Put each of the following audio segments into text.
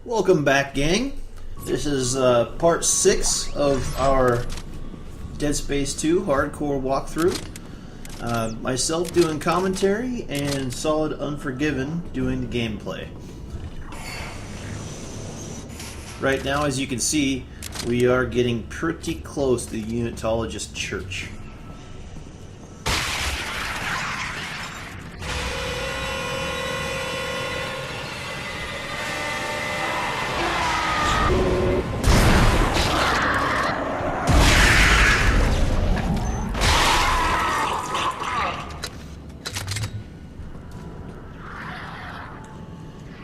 Welcome back, gang. This is part 6 of our Dead Space 2 hardcore walkthrough. Myself doing commentary and Solid Unforgiven doing the gameplay. Right now, as you can see, we are getting pretty close to the Unitologist Church.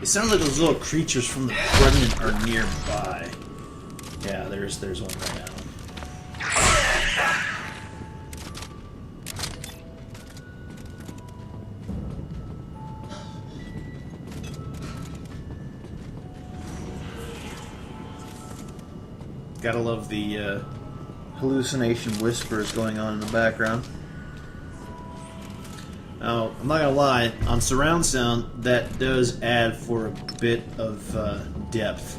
It sounds like those little creatures from the Remnant are nearby. Yeah, there's one right now. Gotta love the hallucination whispers going on in the background. Now, I'm not gonna lie, on surround sound, that does add for a bit of depth.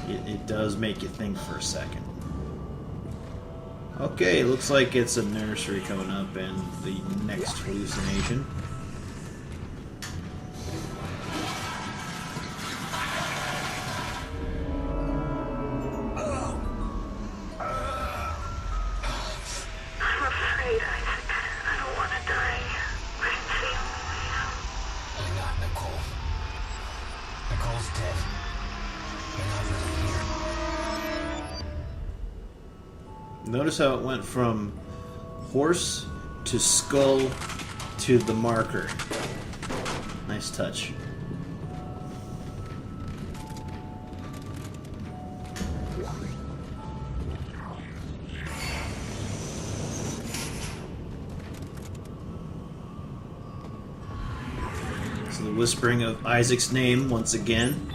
It does make you think for a second. Okay, looks like it's a nursery coming up and the next hallucination. Notice how it went from horse to skull to the marker. Nice touch. So the whispering of Isaac's name once again.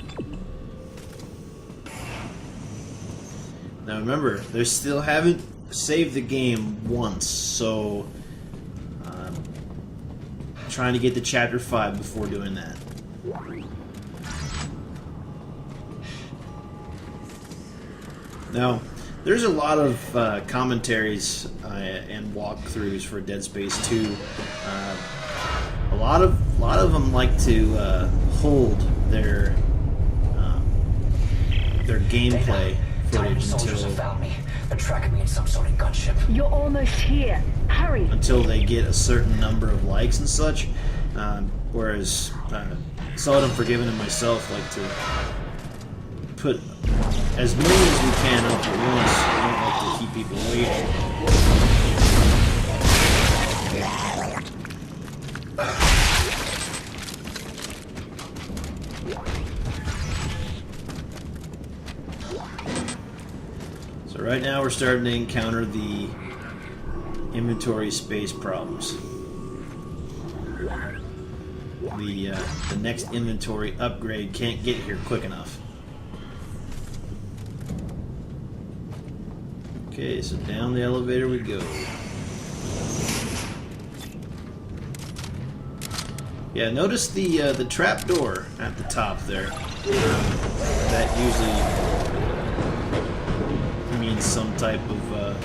Now remember, they still haven't saved the game once, so trying to get to Chapter 5 before doing that. Now, there's a lot of commentaries and walkthroughs for Dead Space 2. A lot of them like to hold their gameplay footage found me. They're tracking me in some sort of gunship. You're almost here. Hurry. Until they get a certain number of likes and such. Whereas Solid Unforgiven and myself like to put as many as we can up at once. We don't like to keep people waiting. Right now we're starting to encounter the inventory space problems. The next inventory upgrade can't get here quick enough. Okay, so down the elevator we go. Yeah, notice the trap door at the top there. That usually means some type of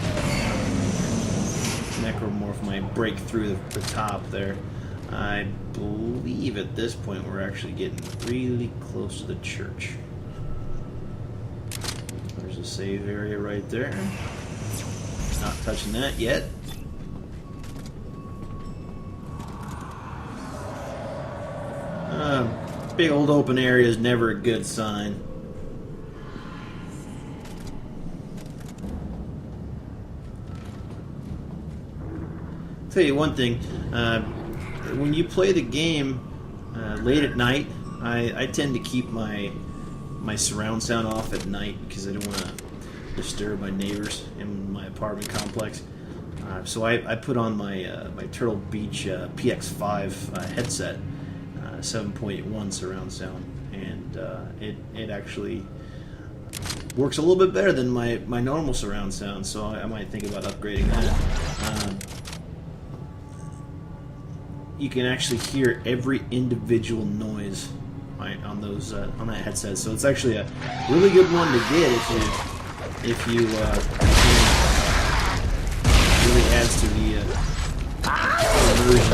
necromorph might break through the top there. I believe at this point we're actually getting really close to the church. There's a save area right there. Not touching that yet. Big old open area is never a good sign. Tell you one thing, when you play the game late at night, I tend to keep my surround sound off at night because I don't want to disturb my neighbors in my apartment complex. So I put on my my Turtle Beach PX5 headset, 7.1 surround sound, and it actually works a little bit better than my normal surround sound. So I might think about upgrading that. You can actually hear every individual noise on those on that headset. So it's actually a really good one to get if you really adds to the immersion.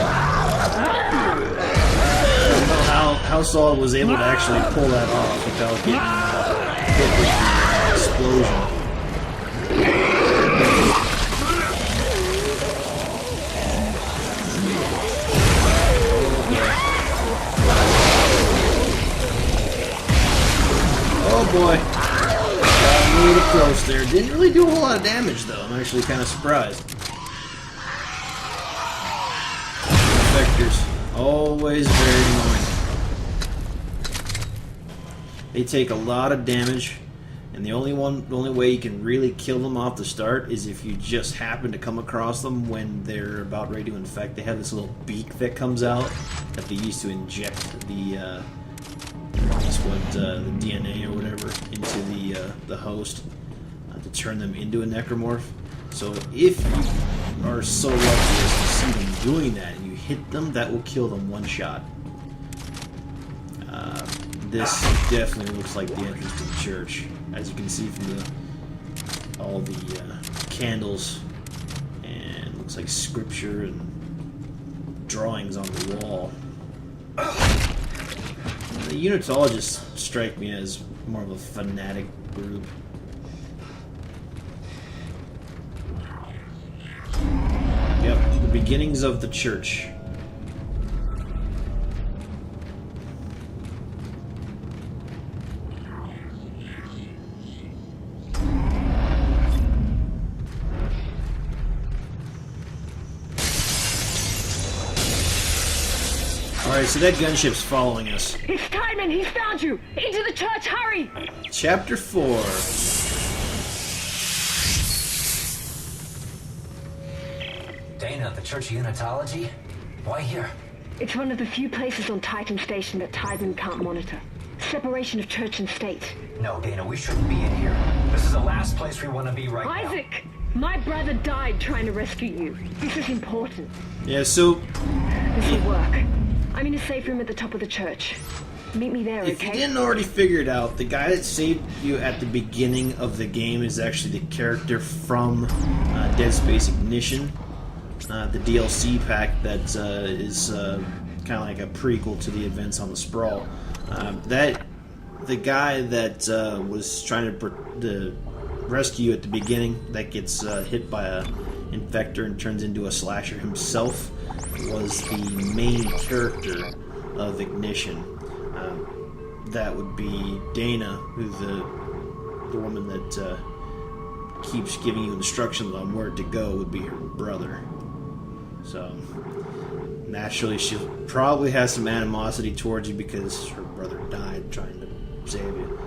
I don't know how Saul was able to actually pull that off without getting hit with the explosion. Oh boy. Got a little close there. Didn't really do a whole lot of damage though. I'm actually kind of surprised. Infectors. Always very annoying. They take a lot of damage, and the only way you can really kill them off the start is if you just happen to come across them when they're about ready to infect. They have this little beak that comes out that they use to inject the the DNA or whatever into the host to turn them into a necromorph. So if you are so lucky as to see them doing that and you hit them, that will kill them one shot. This definitely looks like the entrance to the church, as you can see from all the candles, and looks like scripture and drawings on the wall. The Unitologists strike me as more of a fanatic group. Yep, the beginnings of the church. Alright, so that gunship's following us. It's Timon! He's found you! Into the church, hurry! Chapter 4. Dana, the Church of Unitology? Why here? It's one of the few places on Titan Station that Timon can't monitor. Separation of church and state. No, Dana, we shouldn't be in here. This is the last place we want to be right now. Isaac! My brother died trying to rescue you. This is important. Yeah, so... This will work. I'm in a safe room at the top of the church. Meet me there, if okay? you didn't already figure it out, the guy that saved you at the beginning of the game is actually the character from Dead Space Ignition, the DLC pack that is kind of like a prequel to the events on the Sprawl. The guy that was trying to rescue you at the beginning, that gets hit by a infector and turns into a slasher himself, was the main character of Ignition. That would be Dana, who's the woman that keeps giving you instructions on where to go, would be her brother. So naturally she probably has some animosity towards you because her brother died trying to save you.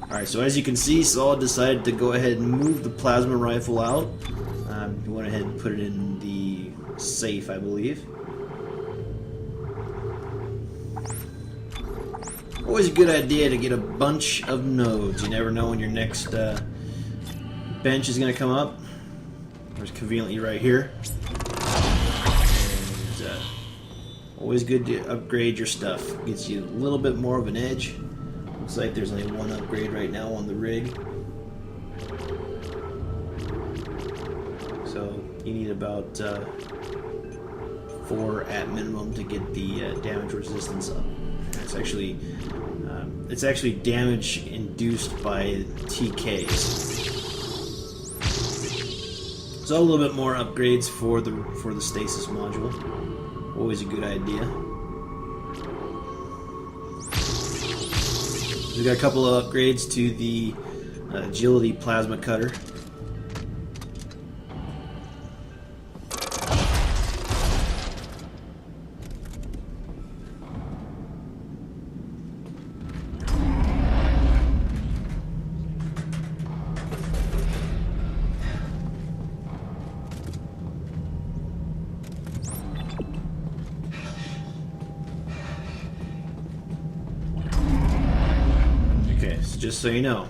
Alright, so as you can see, Saul decided to go ahead and move the plasma rifle out. He went ahead and put it in the safe, I believe. Always a good idea to get a bunch of nodes. You never know when your next bench is going to come up. There's conveniently right here. And, always good to upgrade your stuff. Gets you a little bit more of an edge. Looks like there's only one upgrade right now on the rig. So you need about 4 at minimum to get the damage resistance up. It's actually damage induced by TKs. So a little bit more upgrades for the stasis module. Always a good idea. We got a couple of upgrades to the agility plasma cutter. Okay, so just so you know,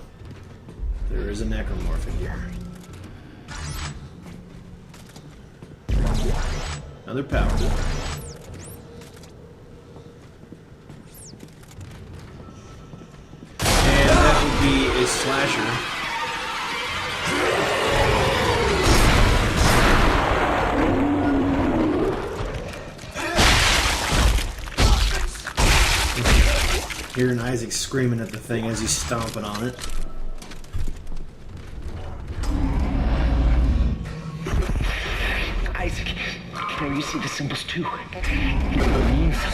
there is a necromorph in here. Another power. And that would be a slasher. Hearing Isaac screaming at the thing as he's stomping on it. Isaac, can you see the symbols too?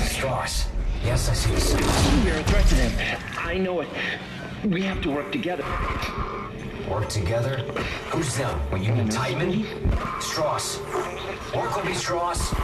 Strauss. Yes, I see the symbols. We're a threat to them. I know it. We have to work together. Work together? Who's them? Well, you mean Tideman? Strauss. Work with me, Strauss.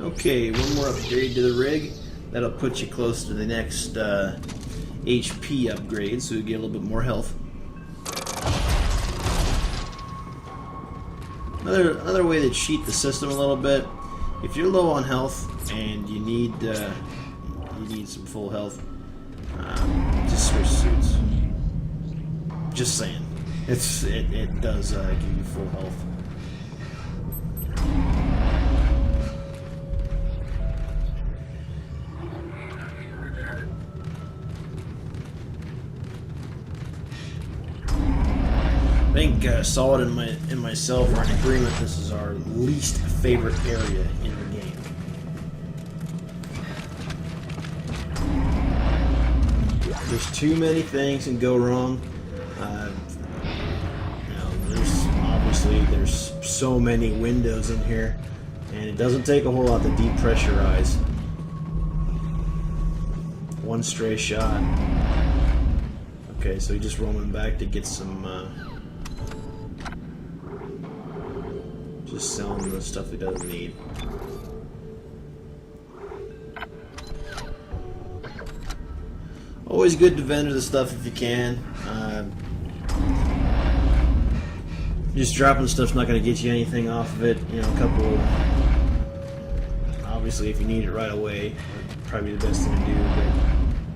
Okay, one more upgrade to the rig. That'll put you close to the next HP upgrade, so you get a little bit more health. Another way to cheat the system a little bit, if you're low on health and you need some full health, just switch suits. Just saying, it does give you full health. I think Solid and myself are in agreement this is our least favorite area in the game. There's too many things can go wrong. There's so many windows in here, and it doesn't take a whole lot to depressurize. One stray shot. Okay, so he's just roaming back to get some. Just selling the stuff he doesn't need. Always good to vendor the stuff if you can. Just dropping stuff's not going to get you anything off of it. You know, a couple. Obviously, if you need it right away, probably the best thing to do. But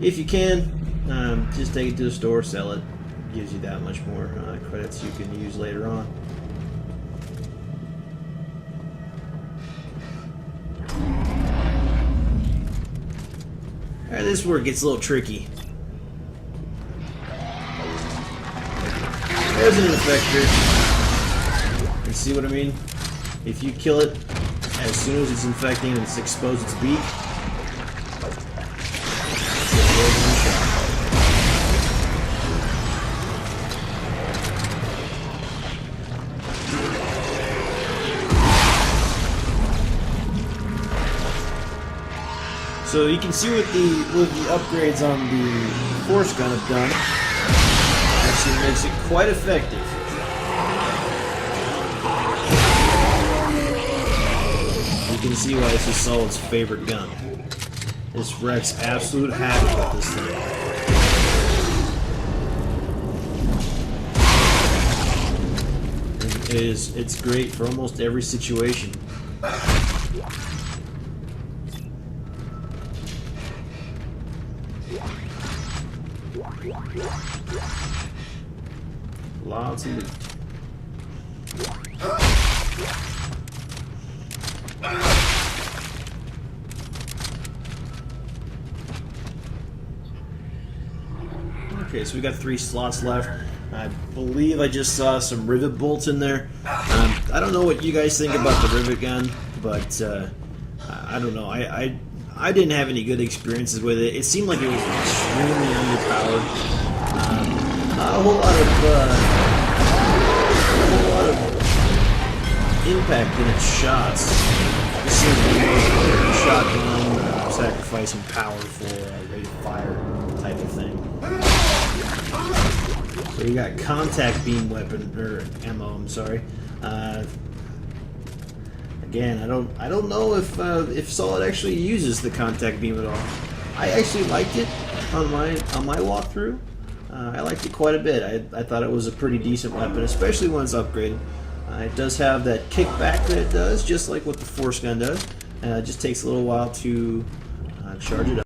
if you can, just take it to the store, sell it. Gives you that much more credits you can use later on. Alright, this is where it gets a little tricky. There's an infector. You see what I mean? If you kill it as soon as it's infecting and it's exposed its beak, so you can see what the upgrades on the force gun have done. Actually makes it quite effective. You can see why this is Solid's favorite gun. This wrecks absolute havoc with this thing. It's great for almost every situation. Lots of loot. Okay, so we got 3 slots left. I believe I just saw some rivet bolts in there. I don't know what you guys think about the rivet gun, but I don't know. I didn't have any good experiences with it. It seemed like it was extremely underpowered. Not a whole lot of impact in its shots. It seemed to be a shotgun, sacrificing power for a rate of fire type of thing. So you got contact beam weapon or ammo. I'm sorry. Again, I don't know if Solid actually uses the contact beam at all. I actually liked it on my walkthrough. I liked it quite a bit. I thought it was a pretty decent weapon, especially when it's upgraded. It does have that kickback that it does, just like what the force gun does. It just takes a little while to charge it up.